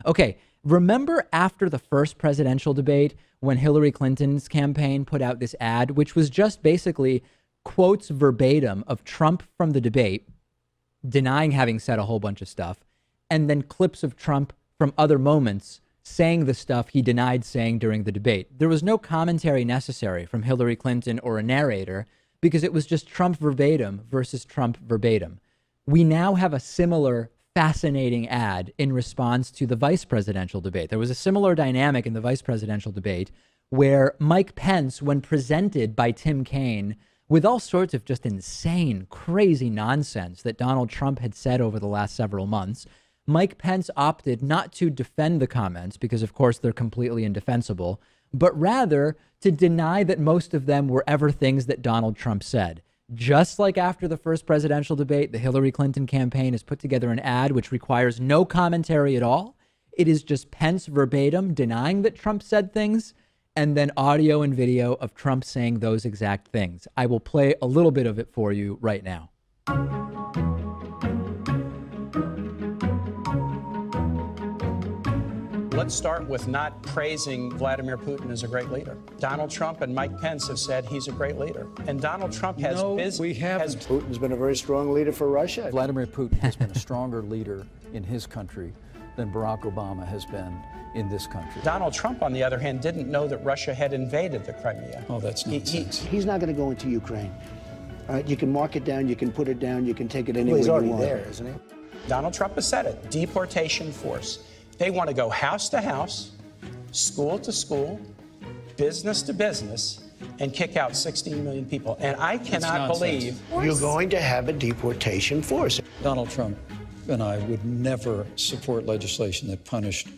Okay, remember after the first presidential debate when Hillary Clinton's campaign put out this ad, which was just basically quotes verbatim of Trump from the debate, denying having said a whole bunch of stuff, and then clips of Trump from other moments saying the stuff he denied saying during the debate. There was no commentary necessary from Hillary Clinton or a narrator because it was just Trump verbatim versus Trump verbatim. We now have a similar fascinating ad in response to the vice presidential debate. There was a similar dynamic in the vice presidential debate where Mike Pence, when presented by Tim Kaine with all sorts of just insane, crazy nonsense that Donald Trump had said over the last several months, Mike Pence opted not to defend the comments because, of course, they're completely indefensible, but rather to deny that most of them were ever things that Donald Trump said. Just like after the first presidential debate, the Hillary Clinton campaign has put together an ad which requires no commentary at all. It is just Pence verbatim denying that Trump said things, and then audio and video of Trump saying those exact things. I will play a little bit of it for you right now. Let's start with not praising Vladimir Putin as a great leader. Donald Trump and Mike Pence have said he's a great leader. And Donald Trump has... Putin's been a very strong leader for Russia. Vladimir Putin has been a stronger leader in his country than Barack Obama has been in this country. Donald Trump, on the other hand, didn't know that Russia had invaded the Crimea. Oh, that's nonsense. He's not going to go into Ukraine. All right, you can mark it down, you can put it down, you can take it anywhere you want. He's already there, isn't he? Donald Trump has said it. Deportation force. They want to go house to house, school to school, business to business, and kick out 16 million people. And I cannot believe... You're going to have a deportation force. Donald Trump and I would never support legislation that punished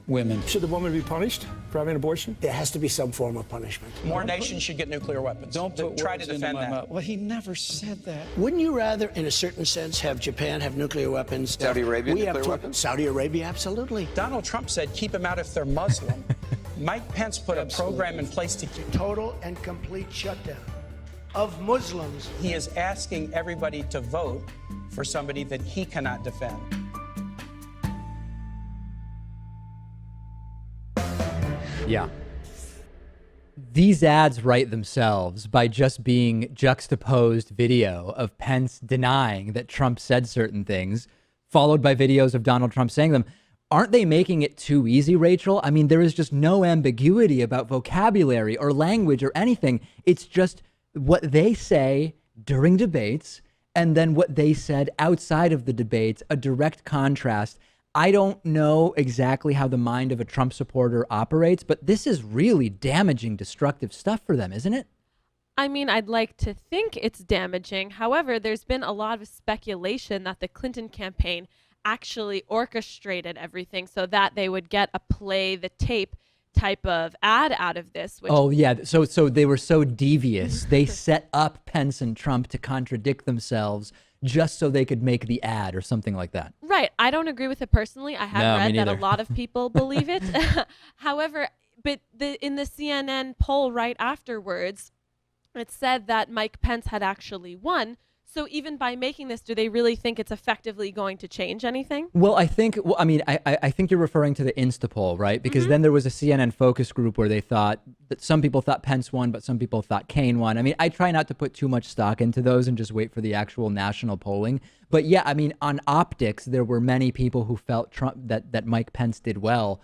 women. Should the woman be punished for having an abortion? There has to be some form of punishment. More nations should get nuclear weapons. Don't try to defend that. mouth. Well, he never said that. Wouldn't you rather, in a certain sense, have Japan have nuclear weapons? Saudi Arabia nuclear weapons? Saudi Arabia, absolutely. Donald Trump said keep them out if they're Muslim. Mike Pence put a program in place to keep... Total and complete shutdown of Muslims. He is asking everybody to vote for somebody that he cannot defend. Yeah. These ads write themselves by just being juxtaposed video of Pence denying that Trump said certain things, followed by videos of Donald Trump saying them. Aren't they making it too easy, Rachel? I mean, there is just no ambiguity about vocabulary or language or anything. It's just what they say during debates and then what they said outside of the debates, a direct contrast. I don't know exactly how the mind of a Trump supporter operates, but this is really damaging, destructive stuff for them, isn't it? I mean, I'd like to think it's damaging. However, there's been a lot of speculation that the Clinton campaign actually orchestrated everything so that they would get a play the tape type of ad out of this. Which oh, yeah. So they were so devious. They set up Pence and Trump to contradict themselves just so they could make the ad or something like that. Right. I don't agree with it personally. I have read that a lot of people believe it. However, but in the CNN poll right afterwards, it said that Mike Pence had actually won. So even by making this, do they really think it's effectively going to change anything? Well, I think you're referring to the Instapoll, right? Because then there was a CNN focus group where they thought that some people thought Pence won, but some people thought Kaine won. I mean, I try not to put too much stock into those and just wait for the actual national polling. But yeah, I mean, on optics, there were many people who felt that Mike Pence did well.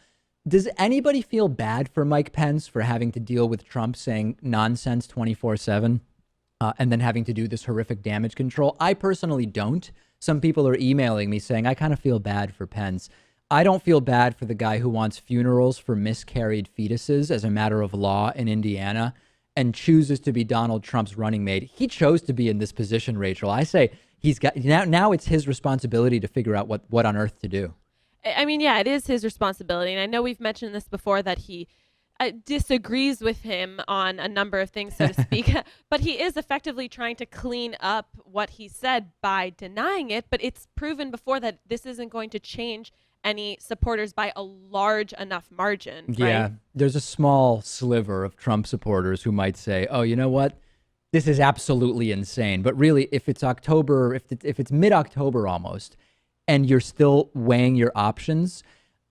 Does anybody feel bad for Mike Pence for having to deal with Trump saying nonsense 24/7? And then having to do this horrific damage control? I personally don't. Some people are emailing me saying, I kind of feel bad for Pence. I don't feel bad for the guy who wants funerals for miscarried fetuses as a matter of law in Indiana and chooses to be Donald Trump's running mate. He chose to be in this position, Rachel. I say he's got now it's his responsibility to figure out what on earth to do. I mean, yeah, it is his responsibility. And I know we've mentioned this before that he disagrees with him on a number of things, so to speak, but he is effectively trying to clean up what he said by denying it. But it's proven before that this isn't going to change any supporters by a large enough margin. Yeah, right? There's a small sliver of Trump supporters who might say, oh, you know what? This is absolutely insane. But really, if it's October, if it's mid-October almost, and you're still weighing your options,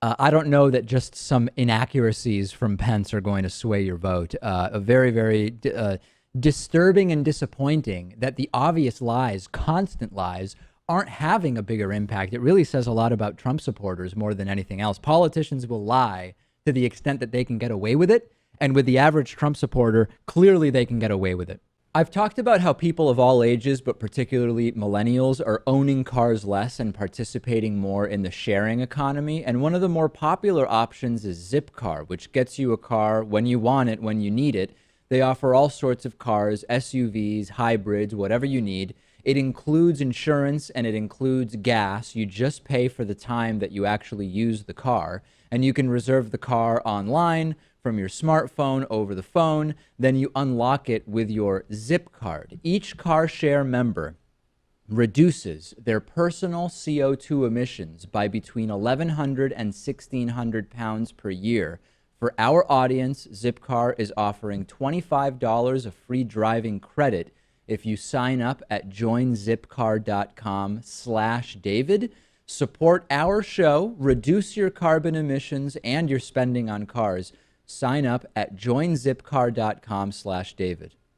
I don't know that just some inaccuracies from Pence are going to sway your vote. A very, very disturbing and disappointing that the obvious lies, constant lies, aren't having a bigger impact. It really says a lot about Trump supporters more than anything else. Politicians will lie to the extent that they can get away with it. And with the average Trump supporter, clearly they can get away with it. I've talked about how people of all ages, but particularly millennials, are owning cars less and participating more in the sharing economy. And one of the more popular options is Zipcar, which gets you a car when you want it, when you need it. They offer all sorts of cars, SUVs, hybrids, whatever you need. It includes insurance and it includes gas. You just pay for the time that you actually use the car. And you can reserve the car online from your smartphone over the phone. Then you unlock it with your Zip card. Each car share member reduces their personal CO2 emissions by between 1,100 and 1,600 pounds per year. For our audience, Zipcar is offering $25 of free driving credit if you sign up at joinzipcar.com/David. Support our show, reduce your carbon emissions and your spending on cars. Sign up at joinzipcar.com/David.